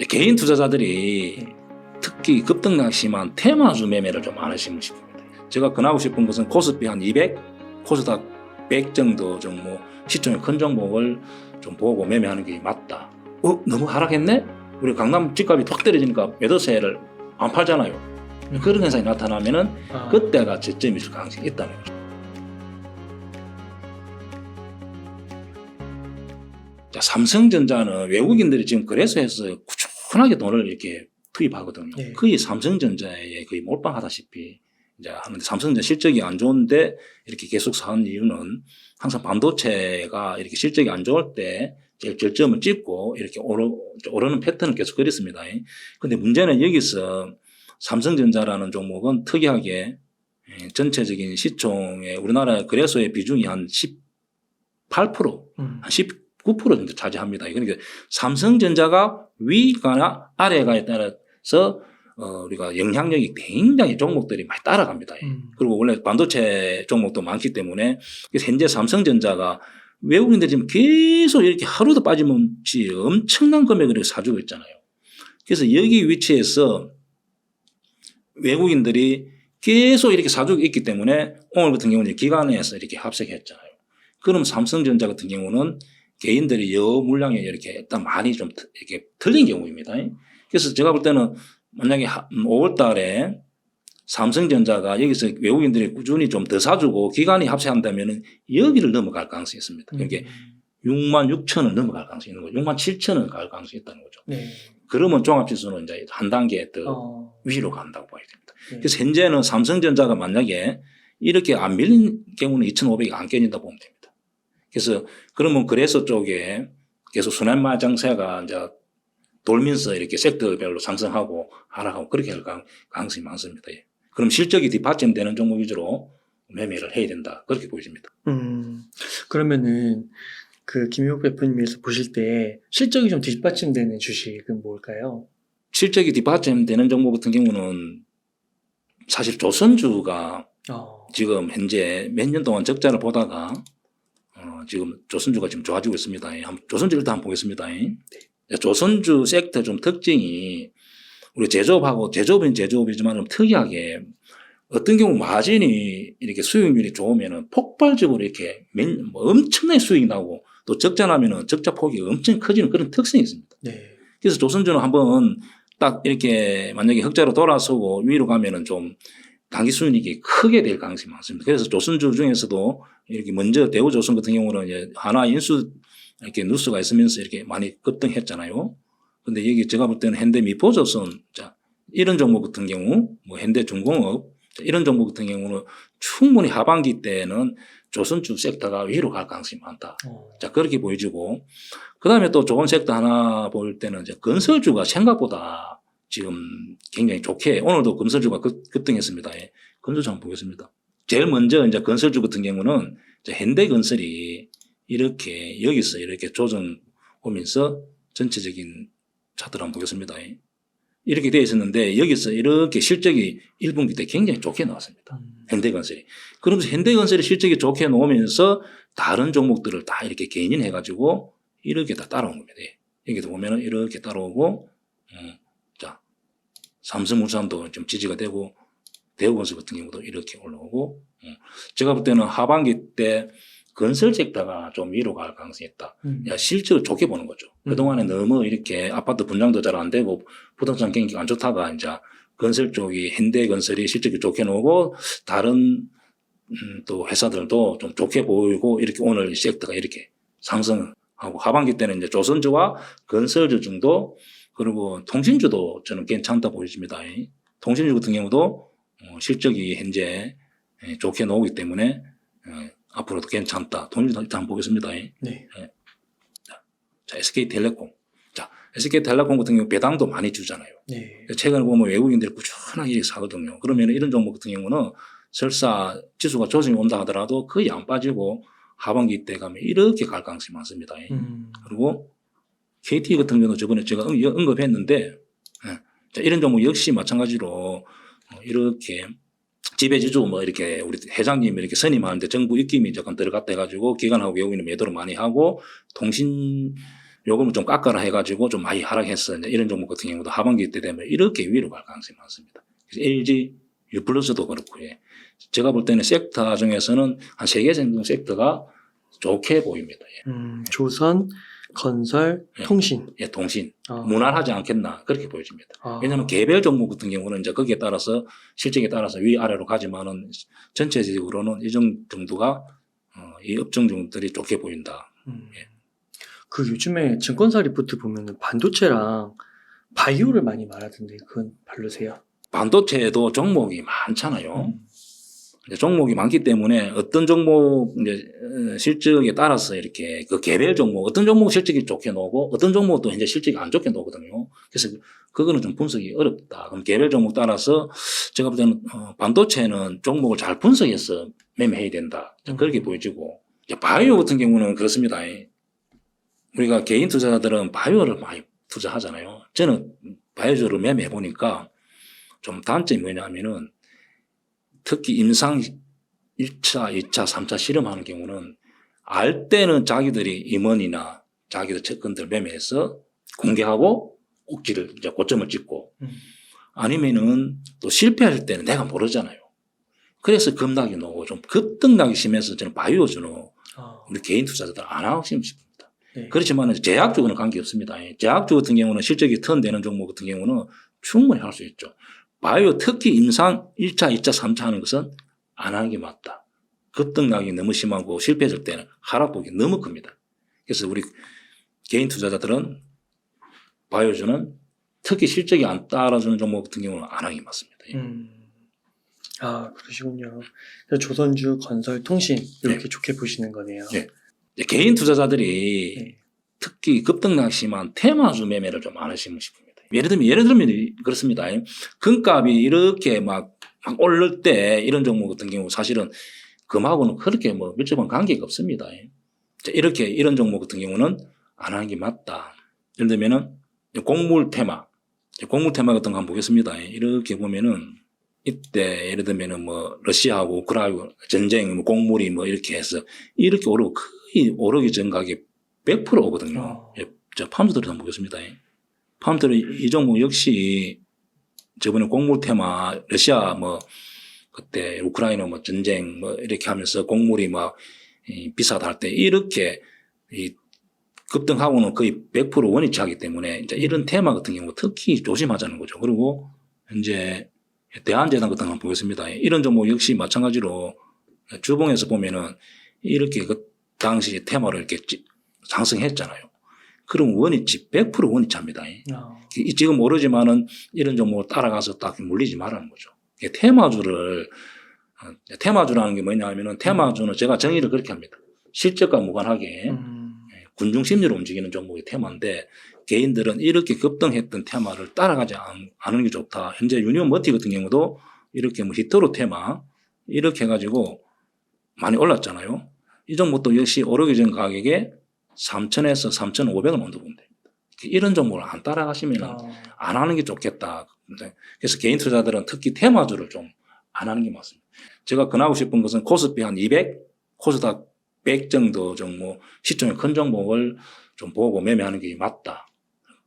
개인 투자자들이 특히 급등락 심한 테마주 매매를 좀 안 하시는 싶습니다. 제가 권하고 싶은 것은 코스피 한 200, 코스닥 100 정도 좀 뭐 시총이 큰 종목을 좀 보고 매매하는 게 맞다. 너무 하락했네? 우리 강남 집값이 턱 떨어지니까 매도세를 안 팔잖아요. 그런 현상이 나타나면은 그때가 저점일 가능성이 있다는 거죠. 자, 삼성전자는 외국인들이 지금 거래소에서 꾸준하게 돈을 이렇게 투입하거든요. 네. 거의 삼성전자에 거의 몰빵하다시피 이제 하는데 삼성전자 실적이 안 좋은데 이렇게 계속 사는 이유는 항상 반도체가 이렇게 실적이 안 좋을 때 제일 절점을 찍고 이렇게 오르는 패턴을 계속 그렸습니다. 근데 문제는 여기서 삼성전자라는 종목은 특이하게 전체적인 시총의 우리나라 거래소의 비중이 한 18%, 한 19% 정도 차지합니다. 그러니까 삼성전자가 위가나 아래가에 따라서 우리가 영향력이 굉장히 종목들이 많이 따라갑니다. 그리고 원래 반도체 종목도 많기 때문에 현재 삼성전자가 외국인들이 지금 계속 이렇게 하루도 빠짐없이 엄청난 금액을 이렇게 사주고 있잖아요. 그래서 여기 위치에서 외국인들이 계속 이렇게 사주고 있기 때문에 오늘 같은 경우는 기관에서 이렇게 합색했잖아요. 그럼 삼성전자 같은 경우는 개인들이 여 물량이 이렇게 일단 많이 좀 이렇게 틀린 경우입니다. 그래서 제가 볼 때는 만약에 5월 달에 삼성전자가 여기서 외국인들이 꾸준히 좀 더 사주고 기관이 합세한다면 여기를 넘어갈 가능성이 있습니다. 그러니까 6만 6천을 넘어갈 가능성이 있는 거죠. 6만 7천을 갈 가능성이 있다는 거죠. 네. 그러면 종합지수는 이제 한 단계 더 위로 간다고 봐야 됩니다. 네. 그래서 현재는 삼성전자가 만약에 이렇게 안 밀린 경우는 2,500이 안 깨진다 보면 됩니다. 그래서 그러면 거래소 쪽에 계속 순환마장세가 이제 돌면서 이렇게 섹터별로 상승하고 하락하고 그렇게 할 가능성이 많습니다. 그럼 실적이 뒷받침되는 종목 위주로 매매를 해야 된다. 그렇게 보여집니다. 그러면은 그 김효국 대표님께서 보실 때 실적이 좀 뒷받침되는 주식은 뭘까요? 실적이 뒷받침되는 종목 같은 경우는 사실 조선주가 지금 현재 몇 년 동안 적자를 보다가 지금 조선주가 지금 좋아지고 있습니다. 조선주 일단 한번 보겠습니다. 네. 조선주 섹터 좀 특징이 우리 제조업은 제조업이지만 좀 특이하게 어떤 경우 마진이 이렇게 수익률이 좋으면은 폭발적으로 이렇게 엄청나게 수익이 나고 또 적자 나면은 적자 폭이 엄청 커지는 그런 특성이 있습니다. 네. 그래서 조선주는 한번 딱 이렇게 만약에 흑자로 돌아서고 위로 가면은 좀 단기 순이익이 크게 될 가능성이 많습니다. 그래서 조선주 중에서도 이렇게 먼저 대우조선 같은 경우는 이제 하나 인수 이렇게 뉴스가 있으면서 이렇게 많이 급등했잖아요. 근데 여기 제가 볼 때는 현대미포조선, 자, 이런 종목 같은 경우, 뭐 현대중공업, 이런 종목 같은 경우는 충분히 하반기 때는 조선주 섹터가 위로 갈 가능성이 많다. 자, 그렇게 보여지고, 그 다음에 또 좋은 섹터 하나 볼 때는 이제 건설주가 생각보다 지금 굉장히 좋게, 오늘도 건설주가 급등했습니다. 예. 건설주 한번 보겠습니다. 제일 먼저 이제 건설주 같은 경우는 이제 현대건설이 이렇게 여기서 이렇게 조정 오면서 전체적인 차트를 한번 보겠습니다. 이렇게 되어 있었는데 여기서 이렇게 실적이 1분기 때 굉장히 좋게 나왔습니다. 현대건설이. 그러면서 현대건설이 실적이 좋게 나오면서 다른 종목들을 다 이렇게 개인해 가지고 이렇게 다 따라온 겁니다. 여기도 보면은 이렇게 따라오고, 자, 삼성물산도 좀 지지가 되고, 대우건설 같은 경우도 이렇게 올라오고, 제가 볼 때는 하반기 때 건설 섹터가 좀 위로 갈 가능성이 있다. 실적을 좋게 보는 거죠. 그동안에 너무 이렇게 아파트 분양도 잘 안 되고 부동산 경기가 안 좋다가 이제 건설 쪽이 현대건설이 실적이 좋게 나오고 다른 또 회사들도 좀 좋게 보이고 이렇게 오늘 섹터가 이렇게 상승하고 하반기 때는 이제 조선주와 건설주 정도 그리고 통신주도 저는 괜찮다 보여집니다. 통신주 같은 경우도 실적이 현재 좋게 나오기 때문에 앞으로도 괜찮다. 통신주 일단 한번 보겠습니다. 네. 자, SK텔레콤. 자, SK텔레콤 같은 경우 배당도 많이 주잖아요. 네. 최근에 보면 외국인들이 꾸준하게 이렇게 사거든요. 그러면 이런 종목 같은 경우는 설사 지수가 조정이 온다 하더라도 거의 안 빠지고 하반기 때 가면 이렇게 갈 가능성이 많습니다. 그리고 KT 같은 경우는 저번에 제가 언급했는데 자, 이런 종목 역시 마찬가지로 이렇게 지배지주 뭐 이렇게 우리 회장님이 이렇게 선임하는데 정부 입김이 조금 들어갔다 해가지고 기관하고 외국인은 매도를 많이 하고 통신 요금을 좀 깎아라 해가지고 좀 많이 하락했어. 이제 이런 종목 같은 경우도 하반기 때 되면 이렇게 위로 갈 가능성이 많습니다. 그래서 LG, 유플러스도 그렇고, 예. 제가 볼 때는 섹터 중에서는 한 3개 정도 섹터가 좋게 보입니다. 예. 조선, 건설, 예. 통신. 예, 통신. 아. 무난하지 않겠나. 그렇게 보여집니다. 아. 왜냐하면 개별 종목 같은 경우는 이제 거기에 따라서 실적에 따라서 위아래로 가지만은 전체적으로는 이 정도가 이 업종들이 좋게 보인다. 예. 그 요즘에 증권사 리포트 보면은 반도체랑 바이오를 많이 말하던데 그건 별로세요? 반도체도 종목이 많잖아요. 이제 종목이 많기 때문에 어떤 종목 이제 실적에 따라서 이렇게 그 개별 종목 어떤 종목 실적이 좋게 나오고 어떤 종목도 이제 실적이 안 좋게 나오거든요. 그래서 그거는 좀 분석이 어렵다. 그럼 개별 종목 따라서 제가 볼 때는 반도체는 종목을 잘 분석해서 매매해야 된다. 그렇게 보여지고 바이오 같은 경우는 그렇습니다. 우리가 개인 투자자들은 바이오를 많이 투자하잖아요. 저는 바이오를 매매해 보니까 좀 단점이 뭐냐면은 특히 임상 1차, 2차, 3차 실험하는 경우는 알 때는 자기들이 임원이나 자기들 채권들 매매해서 공개하고 꼭지를 이제 고점을 찍고 아니면은 또 실패할 때는 내가 모르잖아요. 그래서 급락이 나오고 좀 급등락이 심해서 저는 바이오주는 우리 개인 투자자들 안 하고 싶습니다. 네. 그렇지만 제약주는 관계없습니다. 제약주 같은 경우는 실적이 턴되는 종목 같은 경우는 충분히 할 수 있죠. 바이오 특히 임상 1차, 2차, 3차 하는 것은 안 하는 게 맞다. 급등락이 너무 심하고 실패했을 때는 하락폭이 너무 큽니다. 그래서 우리 개인 투자자들은 바이오주는 특히 실적이 안 따라주는 종목 같은 경우는 안 하는 게 맞습니다. 아, 그러시군요. 그래서 조선주, 건설, 통신 이렇게 네. 좋게 보시는 거네요. 네. 개인 투자자들이 네. 특히 급등락 심한 테마주 매매를 좀 안 하시면 싶습니다. 예를 들면 그렇습니다. 금값이 이렇게 막 오를 때 이런 종목 같은 경우 사실은 금하고는 그렇게 뭐 밀접한 관계가 없습니다. 이렇게 이런 종목 같은 경우는 안 하는 게 맞다. 예를 들면은 곡물 테마 같은 거 한번 보겠습니다. 이렇게 보면은 이때 예를 들면은 뭐 러시아하고 우크라이나 전쟁, 뭐 곡물이 뭐 이렇게 해서 이렇게 오르고 거의 오르기 전 가격이 100% 오거든요. 자, 팜스토리 한번 보겠습니다. 팜스토리 이 종목 역시 저번에 곡물 테마 러시아 뭐 그때 우크라이나 뭐 전쟁 뭐 이렇게 하면서 곡물이 막 비싸다 할 때 이렇게 이 급등하고는 거의 100% 원위치 하기 때문에 이제 이런 테마 같은 경우 특히 조심하자는 거죠. 그리고 이제 대한재단 같은 거 한번 보겠습니다. 이런 종목 역시 마찬가지로 주봉에서 보면은 이렇게 그 당시 테마를 이렇게 상승했잖아요. 그럼 원위치 100% 원위치 합니다. 지금 모르지만은 이런 종목을 따라가서 딱 물리지 말라는 거죠. 테마주라는 게 뭐냐 하면은 테마주는 제가 정의를 그렇게 합니다. 실적과 무관하게 군중 심리로 움직이는 종목이 테마인데 개인들은 이렇게 급등했던 테마를 따라가지 않는 게 좋다. 현재 유니온 머티 같은 경우도 이렇게 뭐 히터로 테마 이렇게 해가지고 많이 올랐잖아요. 이 종목도 역시 오르기 전 가격에 3,000에서 3,500원 온도 본대. 이런 종목을 안 따라가시면 안 하는 게 좋겠다. 그래서 개인 투자들은 특히 테마주를 좀 안 하는 게 맞습니다. 제가 권하고 싶은 것은 코스피 한 200, 코스닥 100 정도 종목, 시총의 큰 종목을 좀 보고 매매하는 게 맞다.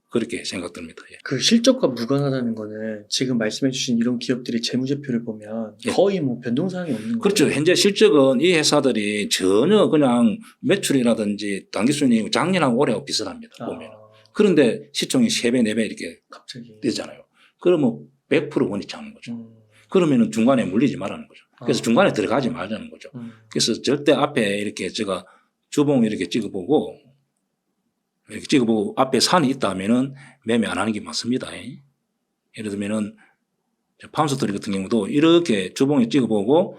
그렇게 생각됩니다. 그 실적과 무관하다는 거는 지금 말씀해 주신 이런 기업들이 재무제표를 보면 예. 거의 뭐 변동사항이 없는 거예요. 그렇죠. 현재 실적은 이 회사들이 전혀 그냥 매출이라든지 당기순이익 작년하고 올해하고 비슷합니다. 보면. 그런데 시총이 3배, 4배 이렇게 갑자기 되잖아요. 그러면 100% 원위치 하는 거죠. 그러면은 중간에 물리지 말라는 거죠. 그래서 중간에 들어가지 말자는 거죠. 그래서 절대 앞에 이렇게 제가 주봉 이렇게 찍어보고 앞에 산이 있다 하면은 매매 안 하는 게 맞습니다. 예를 들면은 팜스토리 같은 경우도 이렇게 주봉에 찍어보고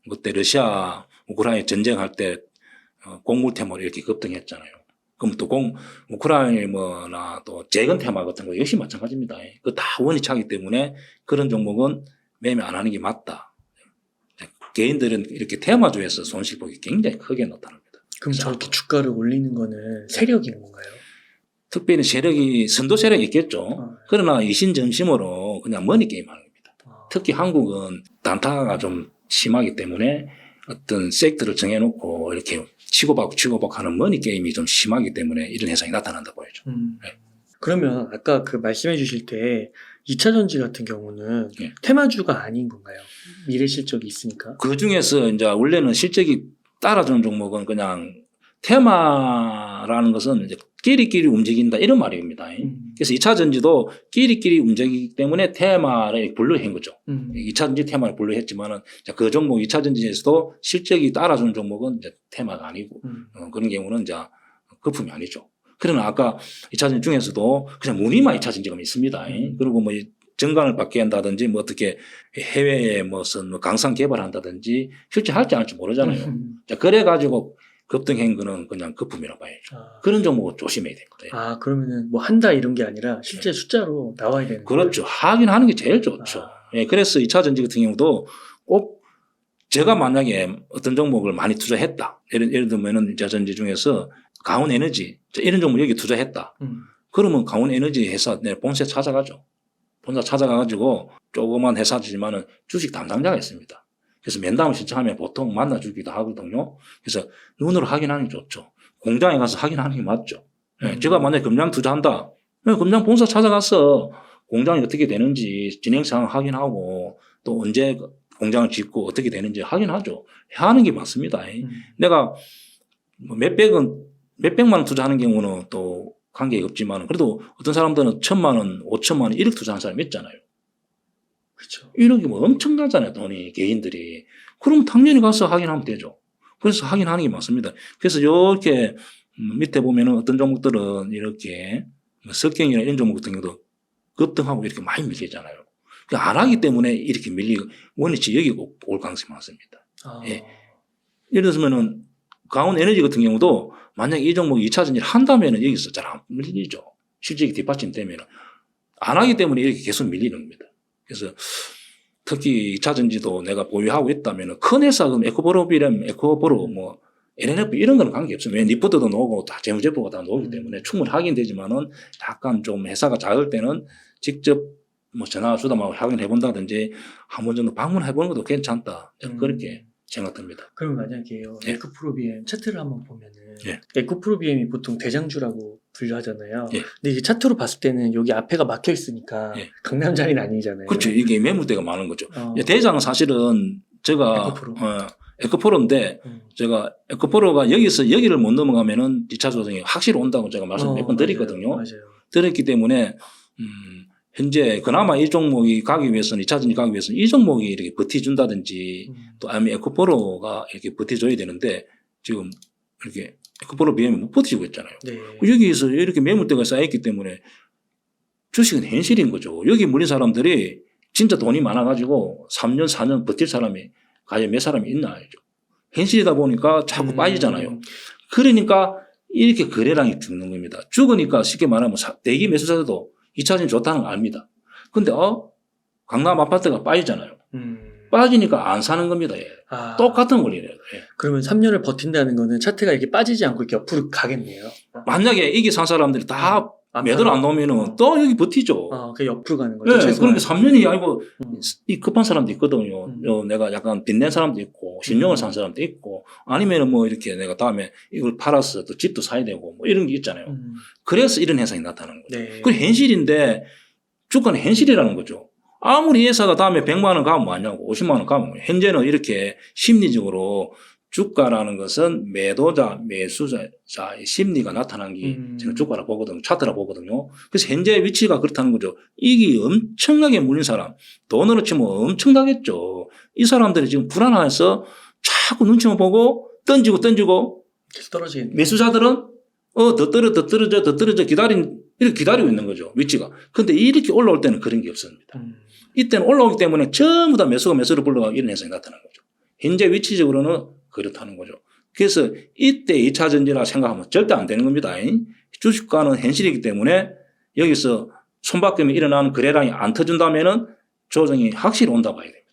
그때 러시아 우크라이나 전쟁할 때 곡물 테마로 이렇게 급등했잖아요. 그럼 또 우크라이나나 또 재건 테마 같은 거 역시 마찬가지입니다. 그 다 원위치 하기 때문에 그런 종목은 매매 안 하는 게 맞다. 개인들은 이렇게 테마주에서 손실폭이 굉장히 크게 나타납니다. 그럼 저렇게 주가를 올리는 거는 세력인 건가요? 특별히 선도 세력이 있겠죠. 그러나 이신점심으로 그냥 머니 게임 하는 겁니다. 특히 한국은 단타가 좀 심하기 때문에 어떤 섹터를 정해놓고 이렇게 치고받고 하는 머니 게임이 좀 심하기 때문에 이런 현상이 나타난다 보여죠. 네. 그러면 아까 그 말씀해 주실 때 2차 전지 같은 경우는 예. 테마주가 아닌 건가요? 미래 실적이 있으니까. 그 중에서 이제 원래는 실적이 따라주는 종목은 그냥 테마라는 것은 이제 끼리끼리 움직인다 이런 말입니다. 그래서 2차 전지도 끼리끼리 움직이기 때문에 테마를 분류한 거죠. 2차 전지 테마를 분류했지만은 그 종목 2차 전지에서도 실적이 따라주는 종목은 이제 테마가 아니고 그런 경우는 이제 거품이 아니죠. 그러나 아까 2차 전지 중에서도 그냥 무늬만 2차 전지가 있습니다. 그리고 뭐 정강을 받게 한다든지 뭐 어떻게 해외에 무슨 뭐 강산 개발한다든지 실제 할지 안 할지 모르잖아요. 자, 그래가지고 급등한 거는 그냥 거품이라고 봐야죠. 그런 종목은 조심해야 됩니다. 그러면은 뭐 한다 이런 게 아니라 실제 숫자로 나와야 되는 그렇죠. 확인하는 게 제일 좋죠. 예, 그래서 2차 전지 같은 경우도 꼭 제가 만약에 어떤 종목을 많이 투자했다. 예를 들면은 2차 전지 중에서 강원 에너지 이런 종목 여기 투자했다. 그러면 강원 에너지 회사 내 본사 찾아가죠. 본사 찾아가가지고 조그만 회사지만은 주식 담당자가 있습니다. 그래서 면담을 신청하면 보통 만나주기도 하거든요. 그래서 눈으로 확인하는 게 좋죠. 공장에 가서 확인하는 게 맞죠. 예, 제가 만약에 금장 투자한다. 금장 본사 찾아가서 공장이 어떻게 되는지 진행 상황 확인하고 또 언제 공장을 짓고 어떻게 되는지 확인하죠. 하는 게 맞습니다. 내가 몇백만 원 투자하는 경우는 또 관계가 없지만 그래도 어떤 사람들은 1,000만 원, 5천만 원, 1억 투자하는 사람이 있잖아요. 그렇죠. 1억이 뭐 엄청나잖아요, 돈이, 개인들이. 그럼 당연히 가서 확인하면 되죠. 그래서 확인하는 게 맞습니다. 그래서 이렇게 밑에 보면은 어떤 종목들은 이렇게 석경이나 이런 종목 같은 경우도 급등하고 이렇게 많이 밀리잖아요. 안 하기 때문에 이렇게 밀리고 원위치 여기 올 가능성이 많습니다. 예. 예를 들면은 강원 에너지 같은 경우도 만약에 이 종목이 2차 전지를 한다면은 여기서 잘 안 밀리죠. 실적이 뒷받침되면은. 안 하기 때문에 이렇게 계속 밀리는 겁니다. 그래서 특히 2차 전지도 내가 보유하고 있다면은 큰 회사, 그럼 에코버로 뭐 LNF 이런 거는 관계없어요. 왜 니프트도 나오고 다 재무제표가 다 나오기 때문에 충분히 하긴 되지만은 약간 좀 회사가 작을 때는 직접 뭐 전화 주담하고 확인해 본다든지 한 번 정도 방문해 보는 것도 괜찮다. 그렇게 생각됩니다. 그럼 만약에요, 예. 에코프로비엠 차트를 한번 보면은 예. 에코프로비엠이 보통 대장주라고 분류하잖아요. 예. 근데 이게 차트로 봤을 때는 여기 앞에가 막혀 있으니까 예. 강남 자리는 아니잖아요. 그렇죠. 이게 매물대가 많은 거죠. 대장은 사실은 제가 에코프로. 에코프로인데 제가 에코프로가 여기를 못 넘어가면은 2차 조정이 확실히 온다고 제가 말씀 몇 번 드렸거든요. 맞아요. 드렸기 때문에 현재 그나마 이 종목이 가기 위해서는 2차 전지 가기 위해서는 이 종목이 이렇게 버티준다든지 또 아니면 에코프로가 이렇게 버텨줘야 되는데 지금 이렇게 에코프로 비하면 못 버티고 있잖아요. 네. 여기에서 이렇게 매물대가 쌓였기 때문에 주식은 현실인 거죠. 여기 물린 사람들이 진짜 돈이 많아가지고 3년, 4년 버틸 사람이 과연 몇 사람이 있나 알죠. 현실이다 보니까 자꾸 빠지잖아요. 그러니까 이렇게 거래량이 죽는 겁니다. 죽으니까 쉽게 말하면 대기 매수자들도 2차 전지 좋다는 거 압니다. 근데 강남 아파트가 빠지잖아요. 빠지니까 안 사는 겁니다. 예. 똑같은 원리래요. 예. 그러면 3년을 버틴다는 거는 차트가 이렇게 빠지지 않고 이렇게 옆으로 가겠네요. 만약에 이게 산 사람들이 다 매도를 안 나오면은 또 여기 버티죠. 그 옆으로 가는 거죠. 네, 그러니까 3년이 아니고 이 급한 사람도 있거든요. 내가 약간 빚낸 사람도 있고 신용을 산 사람도 있고 아니면은 뭐 이렇게 내가 다음에 이걸 팔아서 또 집도 사야 되고 뭐 이런 게 있잖아요. 그래서 이런 현상이 나타나는 거죠. 네. 그 현실인데 주가는 현실이라는 거죠. 아무리 회사가 다음에 100만 원 가면 뭐하냐고 50만 원 가면 뭐. 현재는 이렇게 심리적으로 주가라는 것은 매도자, 매수자의 심리가 나타난 게 저는 주가라 보거든요. 차트라 보거든요. 그래서 현재 위치가 그렇다는 거죠. 이게 엄청나게 물린 사람, 돈으로 치면 엄청나겠죠. 이 사람들이 지금 불안해서 자꾸 눈치만 보고 던지고 계속 떨어지겠네요. 매수자들은 더 떨어져 이렇게 기다리고 있는 거죠. 위치가. 근데 이렇게 올라올 때는 그런 게 없습니다. 이때는 올라오기 때문에 전부 다 매수를 불러가고 이런 현상이 나타나는 거죠. 현재 위치적으로는 그렇다는 거죠. 그래서 이때 2차 전지라 생각하면 절대 안 되는 겁니다. 주식과는 현실이기 때문에 여기서 손바뀜이 일어나는 거래량이 안 터진다면은 조정이 확실히 온다고 봐야 됩니다.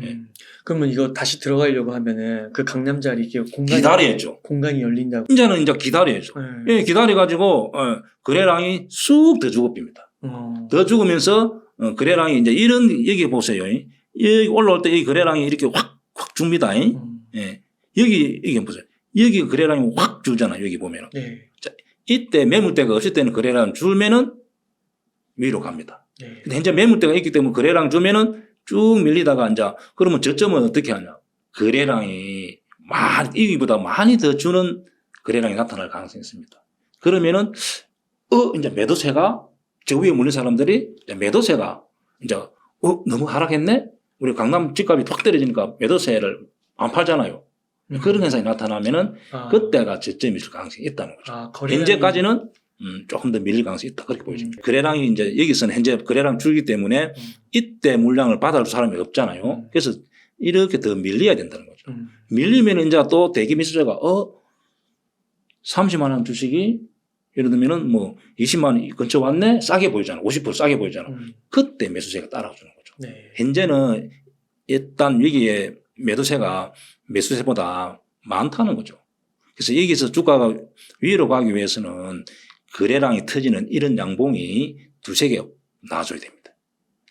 예. 그러면 이거 다시 들어가려고 하면은 그 강남 자리 기다려야죠. 공간이 열린다고. 이제는 이제 기다려야죠. 네. 예, 기다려가지고 거래량이 쑥 더 죽어빕니다. 더 죽으면서 거래량이 이제 이런 여기 보세요. 여기 올라올 때 이 거래량이 이렇게 확 줍니다. 예. 여기 이게 보세요. 여기 거래량이 확 줄잖아요. 여기 보면은. 네. 이때 매물대가 없을 때는 거래량 줄면은 위로 갑니다. 네. 근데 현재 매물대가 있기 때문에 거래량 주면은 쭉 밀리다가 이제 그러면 저점은 어떻게 하냐. 거래량이 여기보다 많이 더 주는 거래량이 나타날 가능성이 있습니다. 그러면은 이제 매도세가 저 위에 몰린 사람들이 이제 매도세가 이제 너무 하락했네. 우리 강남 집값이 확 떨어지니까 매도세를 안 팔잖아요. 그런 현상이 나타나면은 그때가 저점일 가능성이 있다는 거죠. 현재까지는 조금 더 밀릴 가능성이 있다. 그렇게 보여집니다. 거래량이 이제 여기서는 현재 거래량 줄기 때문에 이때 물량을 받아줄 사람이 없잖아요. 그래서 이렇게 더 밀려야 된다는 거죠. 밀리면 이제 또 대기 매수자가 30만 원 주식이 예를 들면은 뭐 20만 원 근처 왔네? 싸게 보이잖아. 50% 싸게 보이잖아. 그때 매수세가 따라주는 거죠. 네. 현재는 일단 여기에 매도세가 매수세보다 많다는 거죠. 그래서 여기서 주가가 위로 가기 위해서는 거래량이 터지는 이런 양봉이 두세 개 나와줘야 됩니다.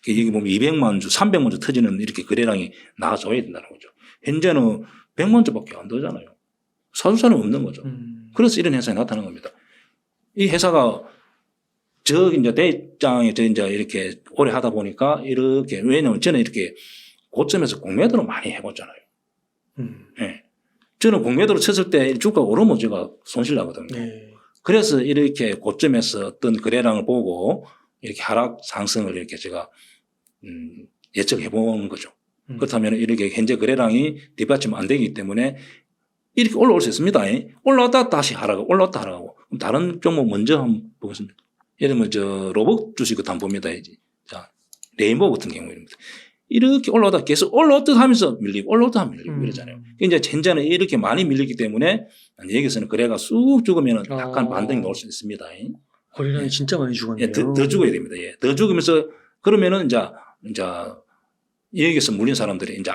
여기 보면 200만 주, 300만 주 터지는 이렇게 거래량이 나와줘야 된다는 거죠. 현재는 100만 주밖에 안 되잖아요. 사주사는 없는 거죠. 그래서 이런 현상이 나타나는 겁니다. 이 회사가 이제 대장에 이제 이렇게 오래 하다 보니까 이렇게, 왜냐면 저는 이렇게 고점에서 공매도를 많이 해봤잖아요. 네. 저는 공매도를 쳤을 때 주가가 오르면 제가 손실 나거든요. 네. 그래서 이렇게 고점에서 어떤 거래량을 보고 이렇게 하락 상승을 이렇게 제가 예측해 본 거죠. 그렇다면 이렇게 현재 거래량이 뒷받침 안 되기 때문에 이렇게 올라올 수 있습니다. 올라왔다 다시 하락하고 올라왔다 하락하고. 그럼 다른 종목 먼저 한번 보겠습니다. 예를 들면 저 로봇 주식 같은 한번 봅니다. 자, 레인보우 같은 경우입니다. 이렇게 올라오다 계속 올라왔다 하면서 밀리고 올라왔다 하면 밀리고 이러잖아요. 이제 현재는 이렇게 많이 밀리기 때문에 여기서는 거래가 쑥 죽으면 약간 반등이 나올 수 있습니다. 거래량이 진짜 많이 죽었네요. 예, 더 죽어야 됩니다. 예. 더 죽으면서 그러면은 이제 여기서 물린 사람들이 이제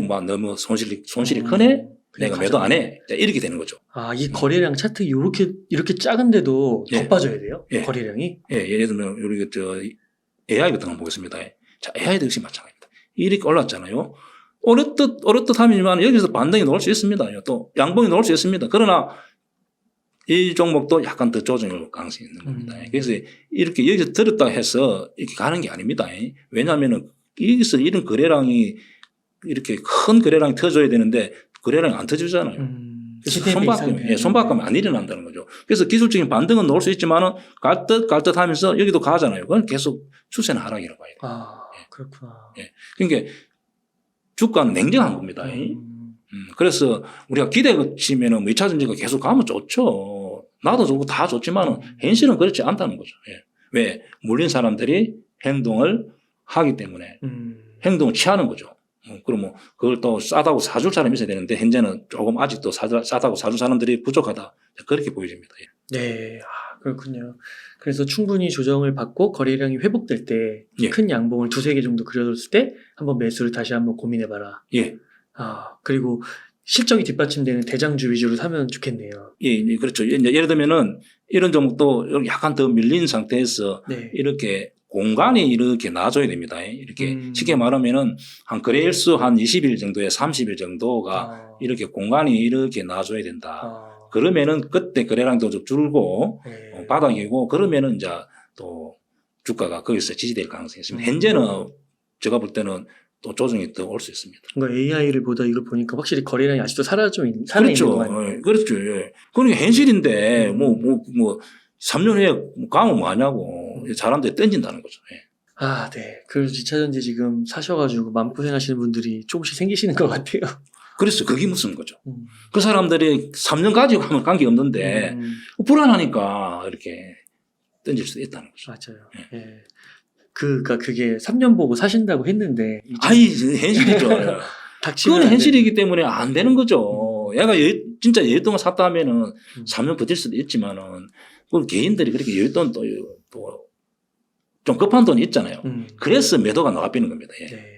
뭐 너무 손실이 크네. 내가 매도 안 해. 이렇게 되는 거죠. 이 거래량 차트 이렇게 작은데도 더 예. 빠져야 돼요? 예. 거래량이? 예, 예를 들면 우리 AI 같은 거 한번 보겠습니다. 자, AI도 역시 마찬가지입니다. 이렇게 올랐잖아요. 오르듯 하면 여기서 반등이 나올 수 있습니다. 또 양봉이 나올 수 있습니다. 그러나 이 종목도 약간 더 조정일 가능성이 있는 겁니다. 그래서 이렇게 여기서 들었다 해서 이렇게 가는 게 아닙니다. 왜냐하면 여기서 이런 거래량이 이렇게 큰 거래량이 터져야 되는데 거래량이 안 터지잖아요. 그래서 손바꿈이 안 일어난다는 거죠. 그래서 기술적인 반등은 나올 수 있지만은 갈듯 하면서 여기도 가잖아요. 그건 계속 추세는 하락이라고 봐야 돼요. 그렇구나. 예. 그러니까 주가는 냉정한 겁니다. 그래서 우리가 기대 거치면은 2차 전지가 계속 가면 좋죠. 나도 좋고 다 좋지만은 현실은 그렇지 않다는 거죠. 예. 왜? 물린 사람들이 행동을 하기 때문에 행동을 취하는 거죠. 그러면 그걸 또 싸다고 사줄 사람이 있어야 되는데 현재는 조금 아직도 싸다고 사줄 사람들이 부족하다. 그렇게 보여집니다. 네. 그렇군요. 그래서 충분히 조정을 받고 거래량이 회복될 때 큰 예. 양봉을 두세 개 정도 그려뒀을 때 한번 매수를 다시 한번 고민해봐라. 예. 그리고 실적이 뒷받침되는 대장주 위주로 사면 좋겠네요. 예, 그렇죠. 이제 예를 들면은 이런 종목도 약간 더 밀린 상태에서 이렇게 공간이 이렇게 놔줘야 됩니다. 이렇게 쉽게 말하면은 한 거래일수 한 20일 정도에 30일 정도가 이렇게 공간이 이렇게 놔줘야 된다. 그러면은 그때 거래량도 좀 줄고 바닥이고 그러면은 이제 또 주가가 거기서 지지될 가능성이 있습니다. 현재는 제가 볼 때는 또 조정이 더 올 수 있습니다. 그러니까 AI를 보다 이걸 보니까 확실히 거래량이 아직도 살아있는 그렇죠. 거 아니에요? 그렇죠. 예. 그러니까 현실인데 뭐 3년 후에 가면 뭐 하냐고 잘하는데 던진다는 거죠. 예. 네. 그래서 2차전지 지금 사셔가지고 마음고생하시는 분들이 조금씩 생기시는 것 같아요. 그래서 그게 무슨 거죠. 그 사람들이 3년 가지고 가면 관계 없는데 불안하니까 이렇게 던질 수도 있다는 거죠. 맞아요. 예. 그러니까 그게 3년 보고 사신다고 했는데 현실이죠. 그건 현실이기 때문에 안 되는 거죠. 얘가 진짜 여윳돈을 샀다 하면은 3년 버틸 수도 있지만은 그 개인들이 그렇게 여윳돈 또 좀 급한 돈이 있잖아요. 그래서 매도가 나와비는 겁니다. 예.